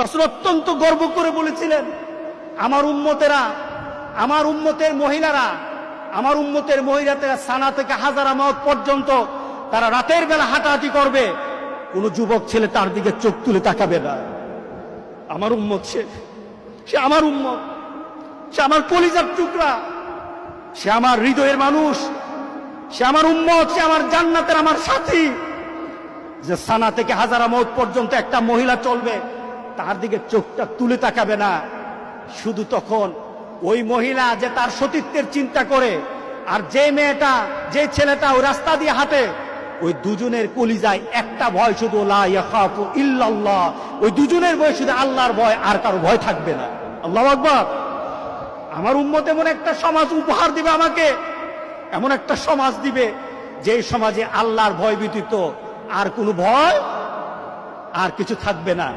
রাসূল অত্যন্ত গর্ব করে বলেছিলেন, আমার উম্মতেরা, আমার উম্মতের মহিলারা, আমার উম্মতের মহিলারা সানা থেকে হাজারা মাওত পর্যন্ত তারা রাতের বেলা হাঁটাহাঁটি করবে, কোন যুবক ছেলে তার দিকে চোখ তুলে তাকাবে না। আমার উম্মত, সে আমার উম্মত, সে আমার কলিজার টুকরা, সে আমার হৃদয়ের মানুষ, সে আমার উম্মত, সে আমার জান্নাতের আমার সাথী। যে সানা থেকে হাজারা মাওত পর্যন্ত একটা মহিলা চলবে, তার দিকে চোখটা তুলে তাকাবে না। শুধু তখন ওই মহিলা যে তার সতীত্বের চিন্তা করে, আর যে মেয়েটা, যে ছেলেটা ওই রাস্তা দিয়ে হাঁটে, ওই দুজনের কলিজায় একটা ভয়, শুধু লা ইয়াখাফু ইল্লাল্লাহ। ওই দুজনের ভয় শুধু আল্লাহর ভয়, আর কারো ভয় থাকবে না। আল্লাহু আকবার। আমার উম্মত এমন একটা সমাজ উপহার দিবে আমাকে, এমন একটা সমাজ দিবে যে সমাজে আল্লাহর ভয় ব্যতীত আর কোনো ভয় আর কিছু থাকবে না।